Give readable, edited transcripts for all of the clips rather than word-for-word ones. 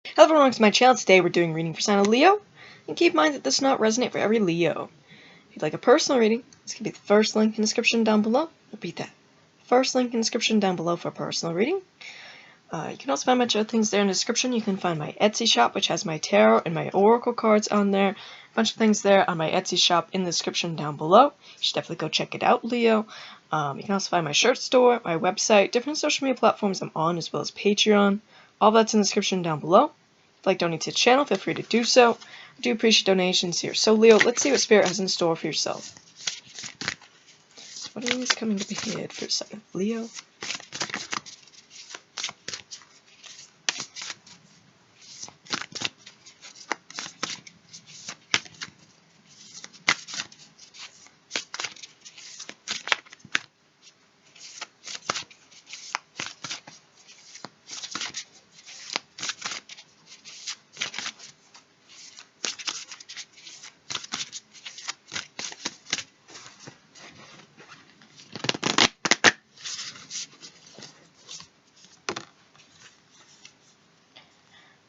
Hello everyone, welcome to my channel. Today we're doing reading for sign of Leo. And keep in mind that this does not resonate for every Leo. If you'd like a personal reading, this can be the first link in the description down below. Repeat that. First link in the description down below for a personal reading. You can also find a bunch of other things there in the description. You can find my Etsy shop, which has my tarot and my oracle cards on there. A bunch of things there on my Etsy shop in the description down below. You should definitely go check it out, Leo. You can also find my shirt store, my website, different social media platforms I'm on, as well as Patreon. All that's in the description down below. If you'd like to donate to the channel, feel free to do so. I do appreciate donations here. So, Leo, let's see what Spirit has in store for yourself. What is coming up ahead for sign of Leo?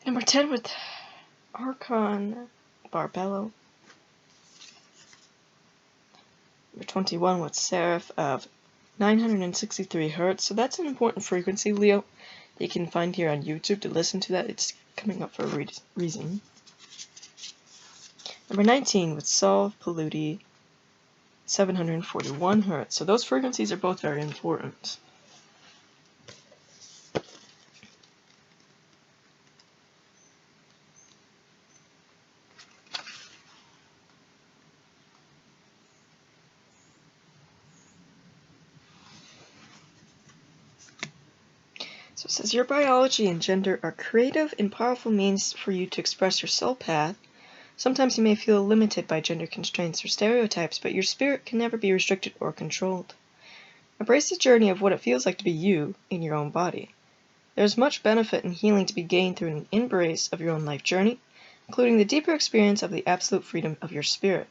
Number 10 with Archon Barbello. Number 21 with Seraph of 963 Hz. So that's an important frequency, Leo, that you can find here on YouTube to listen to that. It's coming up for a reason. Number 19 with Sol Paludi, 741 Hz. So those frequencies are both very important. So it says, your biology and gender are creative and powerful means for you to express your soul path. Sometimes you may feel limited by gender constraints or stereotypes, but your spirit can never be restricted or controlled. Embrace the journey of what it feels like to be you in your own body. There is much benefit and healing to be gained through an embrace of your own life journey, including the deeper experience of the absolute freedom of your spirit.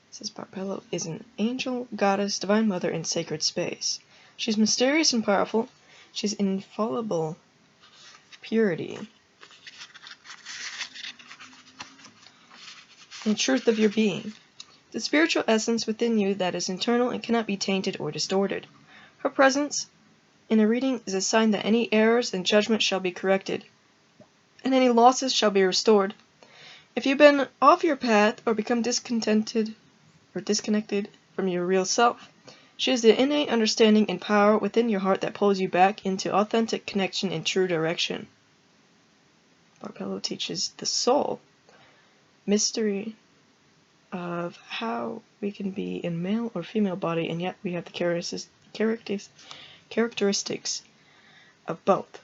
It says Barbello is an angel, goddess, divine mother in sacred space. She's mysterious and powerful. She's infallible purity and truth of your being. The spiritual essence within you that is internal and cannot be tainted or distorted. Her presence in a reading is a sign that any errors and judgment shall be corrected, and any losses shall be restored. If you've been off your path or become discontented or disconnected from your real self, she is the innate understanding and power within your heart that pulls you back into authentic connection and true direction. Barbello teaches the soul mystery of how we can be in male or female body, and yet we have the characteristics of both,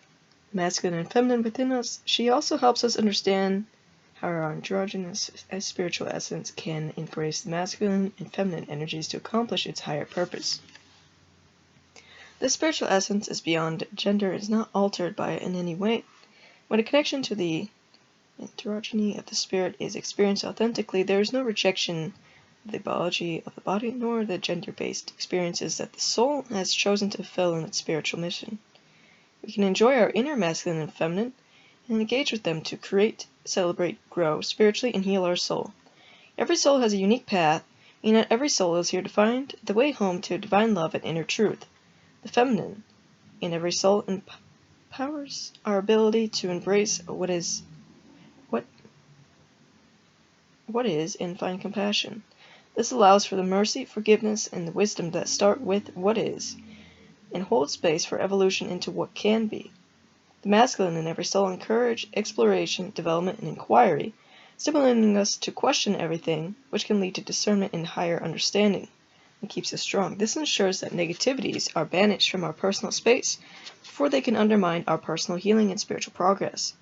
masculine and feminine within us. She also helps us understand how our androgynous spiritual essence can embrace the masculine and feminine energies to accomplish its higher purpose. This spiritual essence is beyond gender, is not altered by it in any way. When a connection to the androgyny of the spirit is experienced authentically, there is no rejection of the biology of the body, nor the gender-based experiences that the soul has chosen to fulfill in its spiritual mission. We can enjoy our inner masculine and feminine, and engage with them to create, celebrate, grow spiritually, and heal our soul. Every soul has a unique path, and not every soul is here to find the way home to divine love and inner truth. The feminine in every soul empowers our ability to embrace what is and find compassion. This allows for the mercy, forgiveness, and the wisdom that start with what is, and hold space for evolution into what can be. The masculine in every soul encourage exploration, development, and inquiry, stimulating us to question everything, which can lead to discernment and higher understanding, and keeps us strong. This ensures that negativities are banished from our personal space before they can undermine our personal healing and spiritual progress.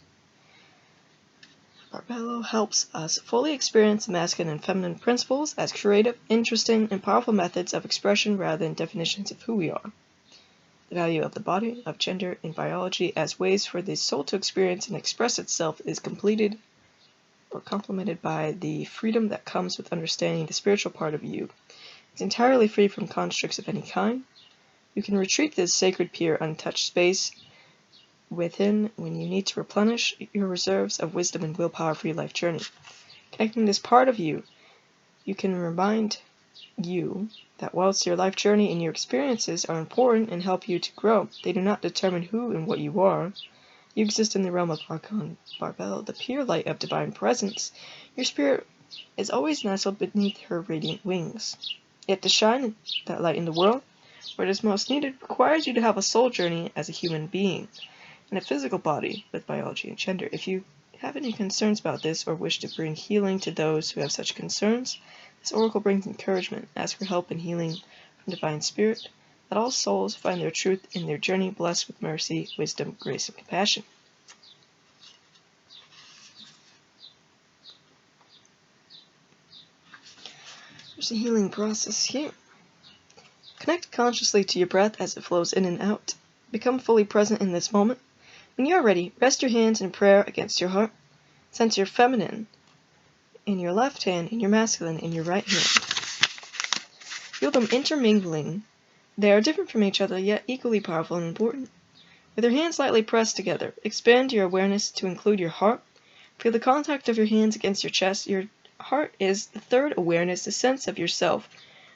Barbello helps us fully experience the masculine and feminine principles as creative, interesting, and powerful methods of expression rather than definitions of who we are. The value of the body, of gender, and biology as ways for the soul to experience and express itself is completed or complemented by the freedom that comes with understanding the spiritual part of you. It's entirely free from constructs of any kind. You can retreat to this sacred, pure, untouched space within when you need to replenish your reserves of wisdom and willpower for your life journey. Connecting this part of you, you can remind you that whilst your life journey and your experiences are important and help you to grow, they do not determine who and what you are. You exist in the realm of Archon Barbel, the pure light of divine presence. Your spirit is always nestled beneath her radiant wings. Yet to shine that light in the world, where it is most needed, requires you to have a soul journey as a human being, and a physical body with biology and gender. If you have any concerns about this or wish to bring healing to those who have such concerns, this oracle brings encouragement. Ask for help in healing from Divine Spirit, that all souls find their truth in their journey, blessed with mercy, wisdom, grace, and compassion. There's a healing process here. Connect consciously to your breath as it flows in and out. Become fully present in this moment. When you are ready, rest your hands in prayer against your heart. Sense your feminine in your left hand and your masculine in your right hand. Feel them intermingling. They are different from each other, yet equally powerful and important. With your hands lightly pressed together, expand your awareness to include your heart. Feel the contact of your hands against your chest. Your heart is the third awareness, the sense of yourself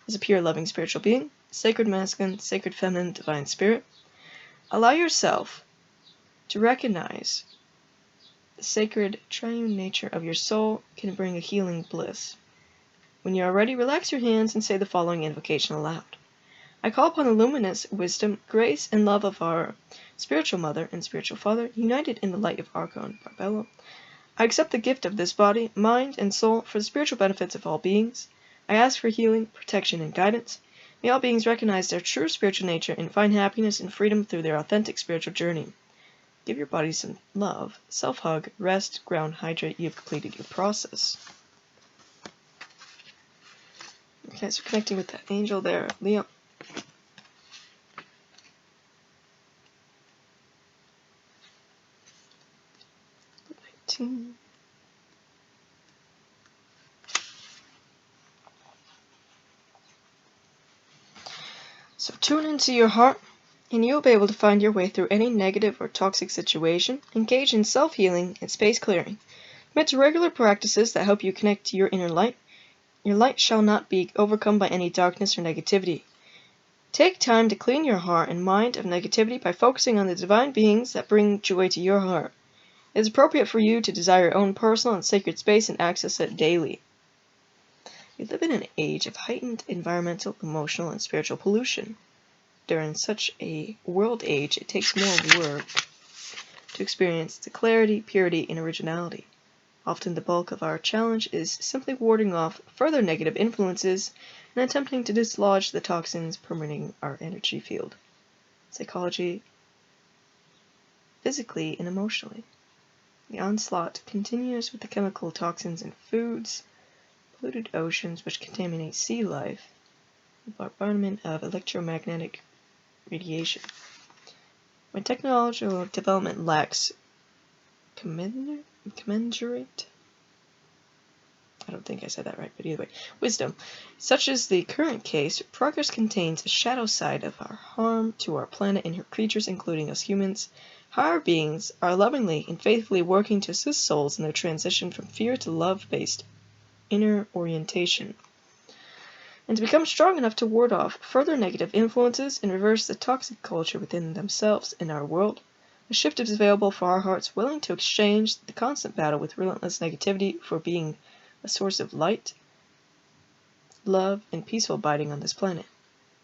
as a pure, loving spiritual being, sacred masculine, sacred feminine, divine spirit. Allow yourself to recognize the sacred triune nature of your soul can bring a healing bliss. When you are ready, relax your hands and say the following invocation aloud. I call upon the luminous wisdom, grace, and love of our spiritual mother and spiritual father, united in the light of Archon Barbello. I accept the gift of this body, mind, and soul for the spiritual benefits of all beings. I ask for healing, protection, and guidance. May all beings recognize their true spiritual nature and find happiness and freedom through their authentic spiritual journey. Give your body some love, self-hug, rest, ground, hydrate. You have completed your process. Okay, so connecting with that angel there, Leo. So tune into your heart, and you'll be able to find your way through any negative or toxic situation. Engage in self-healing and space clearing. Commit to regular practices that help you connect to your inner light. Your light shall not be overcome by any darkness or negativity. Take time to clean your heart and mind of negativity by focusing on the divine beings that bring joy to your heart. It is appropriate for you to desire your own personal and sacred space and access it daily. We live in an age of heightened environmental, emotional, and spiritual pollution. During such a world age, it takes more work to experience the clarity, purity, and originality. Often the bulk of our challenge is simply warding off further negative influences and attempting to dislodge the toxins permeating our energy field, psychology, physically, and emotionally. The onslaught continues with the chemical toxins in foods, polluted oceans which contaminate sea life, and bombardment of electromagnetic radiation. When technological development lacks commensurate, I don't think I said that right, but either way, wisdom, such as the current case, progress contains a shadow side of our harm to our planet and her creatures, including us humans. Higher beings are lovingly and faithfully working to assist souls in their transition from fear to love-based inner orientation, and to become strong enough to ward off further negative influences and reverse the toxic culture within themselves and our world. A shift is available for our hearts willing to exchange the constant battle with relentless negativity for being a source of light, love, and peaceful abiding on this planet.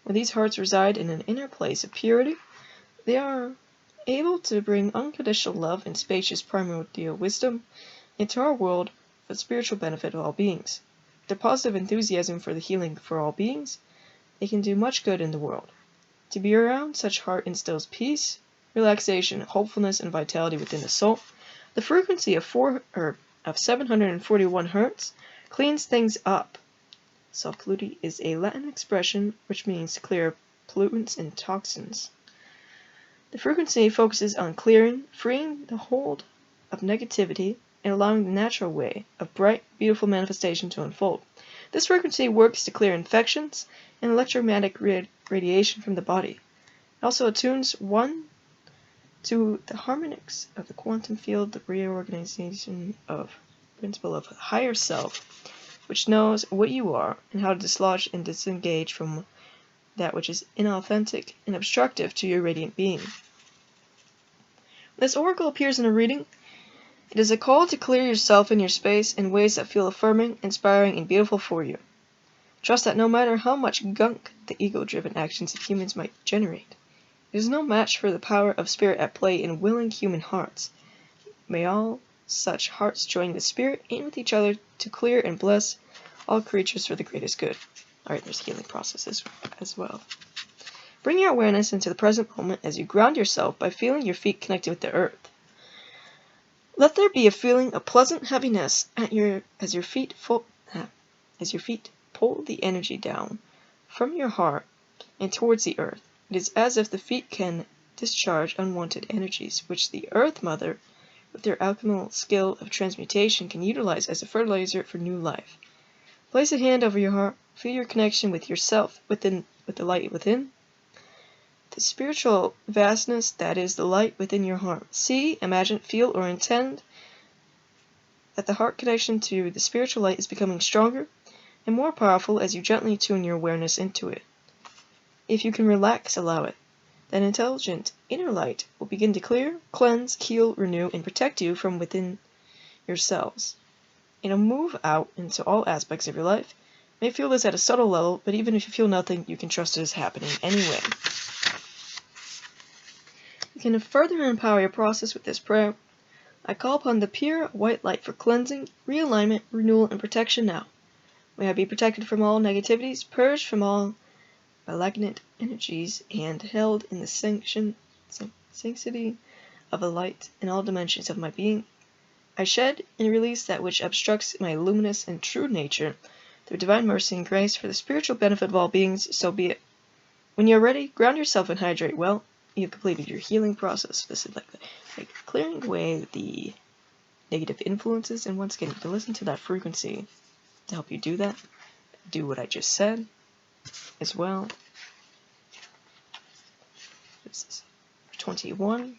When these hearts reside in an inner place of purity, they are able to bring unconditional love and spacious primordial wisdom into our world for the spiritual benefit of all beings. Their positive enthusiasm for the healing for all beings, they can do much good in the world. To be around such heart instills peace, relaxation, hopefulness, and vitality within the soul. The frequency of 741 Hz cleans things up. Self-polluti is a Latin expression which means to clear pollutants and toxins. The frequency focuses on clearing, freeing the hold of negativity, and allowing the natural way of bright, beautiful manifestation to unfold. This frequency works to clear infections and electromagnetic radiation from the body. It also attunes one to the harmonics of the quantum field, the reorganization of principle of higher self, which knows what you are and how to dislodge and disengage from that which is inauthentic and obstructive to your radiant being. When this oracle appears in a reading, it is a call to clear yourself and your space in ways that feel affirming, inspiring, and beautiful for you. Trust that no matter how much gunk the ego-driven actions of humans might generate, it is no match for the power of spirit at play in willing human hearts. May all such hearts join with spirit and with each other to clear and bless all creatures for the greatest good. Alright, there's healing processes as well. Bring your awareness into the present moment as you ground yourself by feeling your feet connected with the earth. Let there be a feeling of pleasant heaviness as your feet pull the energy down from your heart and towards the earth. It is as if the feet can discharge unwanted energies, which the Earth Mother, with their alchemical skill of transmutation, can utilize as a fertilizer for new life. Place a hand over your heart, feel your connection with yourself, with the light within, the spiritual vastness that is the light within your heart. See, imagine, feel, or intend that the heart connection to the spiritual light is becoming stronger and more powerful as you gently tune your awareness into it. If you can relax, allow it. That intelligent inner light will begin to clear, cleanse, heal, renew, and protect you from within yourselves. It'll move out into all aspects of your life. You may feel this at a subtle level, but even if you feel nothing, you can trust it is happening anyway. You can further empower your process with this prayer. I call upon the pure white light for cleansing, realignment, renewal, and protection now. May I be protected from all negativities, purged from all malignant energies, and held in the sanctity of the light in all dimensions of my being. I shed and release that which obstructs my luminous and true nature through divine mercy and grace for the spiritual benefit of all beings, so be it. When you're ready, ground yourself and hydrate well. You've completed your healing process. This is like clearing away the negative influences, and once again, you can listen to that frequency to help you do that. Do what I just said as well. This is 21.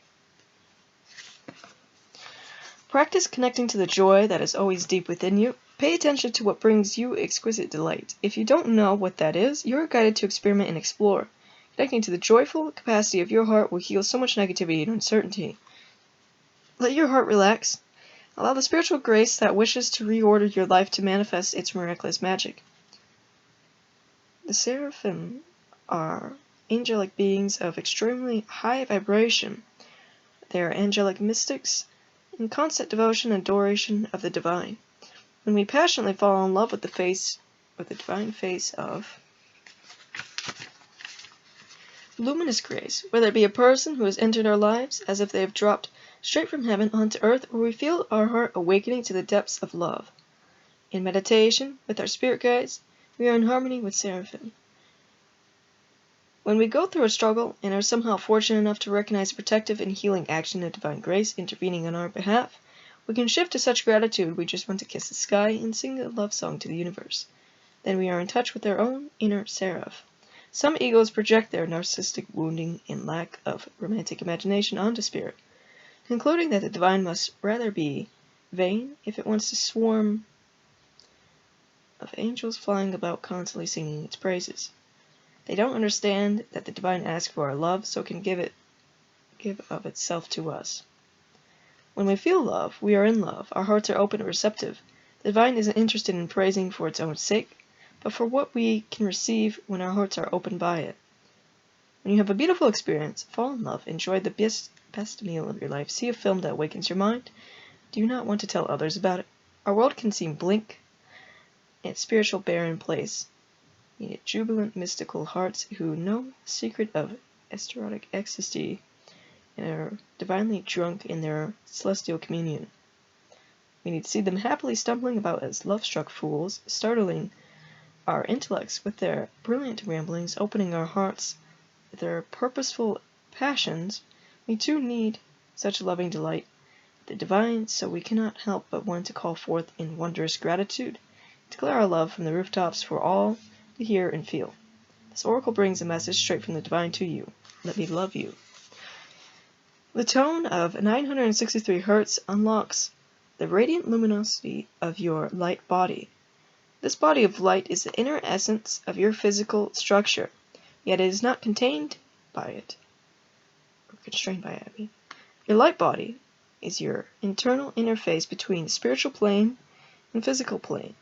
Practice connecting to the joy that is always deep within you. Pay attention to what brings you exquisite delight. If you don't know what that is, you are guided to experiment and explore. Connecting to the joyful capacity of your heart will heal so much negativity and uncertainty. Let your heart relax. Allow the spiritual grace that wishes to reorder your life to manifest its miraculous magic. The seraphim are angelic beings of extremely high vibration. They are angelic mystics in constant devotion and adoration of the divine. When we passionately fall in love with the divine face of luminous grace, whether it be a person who has entered our lives as if they have dropped straight from heaven onto earth, or we feel our heart awakening to the depths of love. In meditation, with our spirit guides, we are in harmony with seraphim. When we go through a struggle and are somehow fortunate enough to recognize the protective and healing action of divine grace intervening on our behalf, we can shift to such gratitude we just want to kiss the sky and sing a love song to the universe. Then we are in touch with our own inner seraph. Some egos project their narcissistic wounding and lack of romantic imagination onto spirit, concluding that the divine must rather be vain if it wants to swarm of angels flying about constantly singing its praises. They don't understand that the divine asks for our love, so it can give of itself to us. When we feel love, we are in love. Our hearts are open and receptive. The divine isn't interested in praising for its own sake, but for what we can receive when our hearts are opened by it. When you have a beautiful experience, fall in love, enjoy the best meal of your life, see a film that awakens your mind, do you not want to tell others about it? Our world can seem bleak, its spiritual barren place. We need jubilant, mystical hearts who know the secret of erotic ecstasy and are divinely drunk in their celestial communion. We need to see them happily stumbling about as love-struck fools, startling our intellects with their brilliant ramblings, opening our hearts with their purposeful passions. We too need such loving delight, the divine, so we cannot help but want to call forth in wondrous gratitude, declare our love from the rooftops for all to hear and feel. This oracle brings a message straight from the divine to you. Let me love you. The tone of 963 Hz unlocks the radiant luminosity of your light body. This body of light is the inner essence of your physical structure, yet it is not contained by it, or constrained by it, I mean. Your light body is your internal interface between the spiritual plane and physical plane.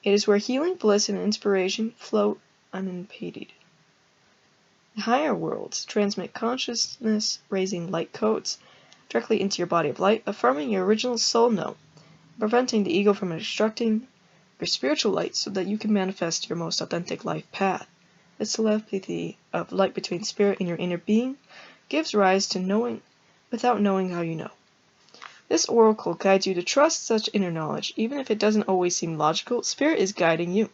It is where healing, bliss, and inspiration flow unimpeded. The higher worlds transmit consciousness-raising light codes directly into your body of light, affirming your original soul note, preventing the ego from obstructing your spiritual light so that you can manifest your most authentic life path. This telepathy of light between spirit and your inner being gives rise to knowing without knowing how you know. This oracle guides you to trust such inner knowledge, even if it doesn't always seem logical. Spirit is guiding you.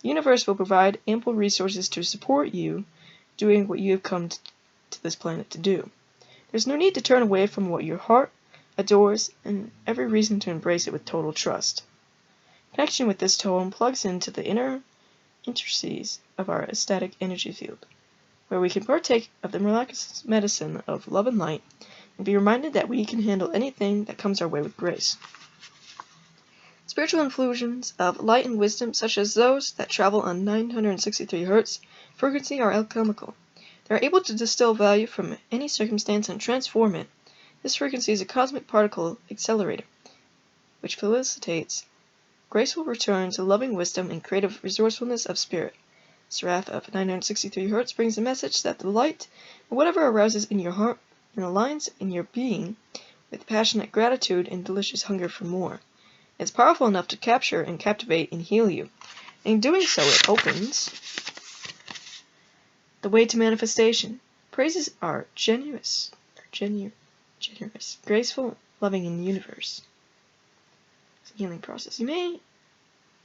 The universe will provide ample resources to support you doing what you have come to this planet to do. There's no need to turn away from what your heart adores, and every reason to embrace it with total trust. Connection with this tone plugs into the inner interstices of our ecstatic energy field, where we can partake of the miraculous medicine of love and light, and be reminded that we can handle anything that comes our way with grace. Spiritual infusions of light and wisdom, such as those that travel on 963 Hz frequency, are alchemical. They are able to distill value from any circumstance and transform it. This frequency is a cosmic particle accelerator, which facilitates graceful return to loving wisdom and creative resourcefulness of spirit. Seraph of 963 Hz brings a message that the light, and whatever arouses in your heart and aligns in your being with passionate gratitude and delicious hunger for more. It's powerful enough to capture and captivate and heal you. In doing so, it opens the way to manifestation. Praises are generous, graceful, loving in the universe. It's a healing process. You may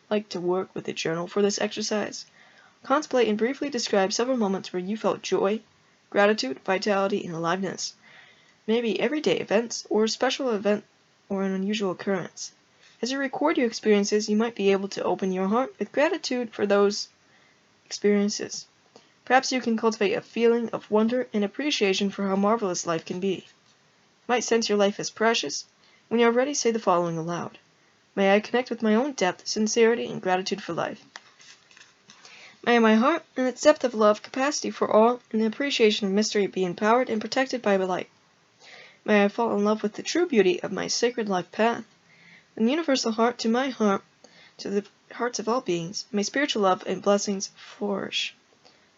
like to work with a journal for this exercise. Contemplate and briefly describe several moments where you felt joy, gratitude, vitality, and aliveness. Maybe everyday events, or a special event, or an unusual occurrence. As you record your experiences, you might be able to open your heart with gratitude for those experiences. Perhaps you can cultivate a feeling of wonder and appreciation for how marvelous life can be. You might sense your life as precious. When you are ready, say the following aloud. May I connect with my own depth, sincerity, and gratitude for life. May my heart, in its depth of love, capacity for all, and the appreciation of mystery be empowered and protected by light. May I fall in love with the true beauty of my sacred life path. From the universal heart to my heart, to the hearts of all beings, may spiritual love and blessings flourish.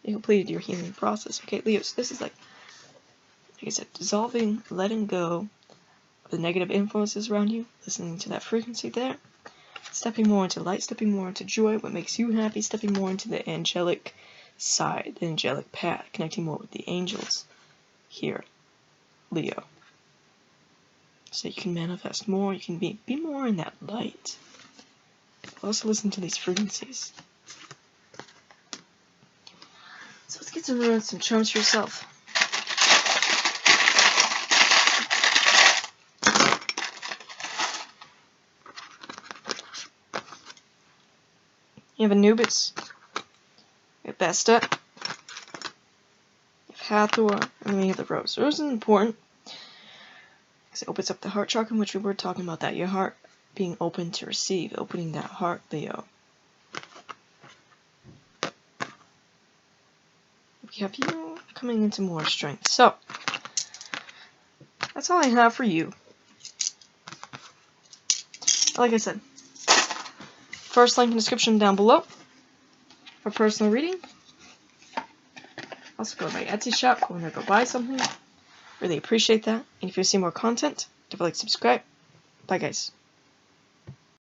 You completed your healing process. Okay, Leo, so this is like I said, dissolving, letting go of the negative influences around you, listening to that frequency there, stepping more into light, stepping more into joy, what makes you happy, stepping more into the angelic side, the angelic path, connecting more with the angels here, Leo. So you can manifest more, you can be more in that light. Also listen to these frequencies. So let's get some charms for yourself. You have Anubis, you have Bastet, you have Hathor, and then you have the Rose. The Rose is important because it opens up the heart chakra, which we were talking about that. Your heart being open to receive, opening that heart, Leo. We have you coming into more strength. So, that's all I have for you. Like I said, first link in the description down below for personal reading. Also go to my Etsy shop, go in there, go buy something. Really appreciate that. And if you see more content, don't forget to subscribe. Bye guys.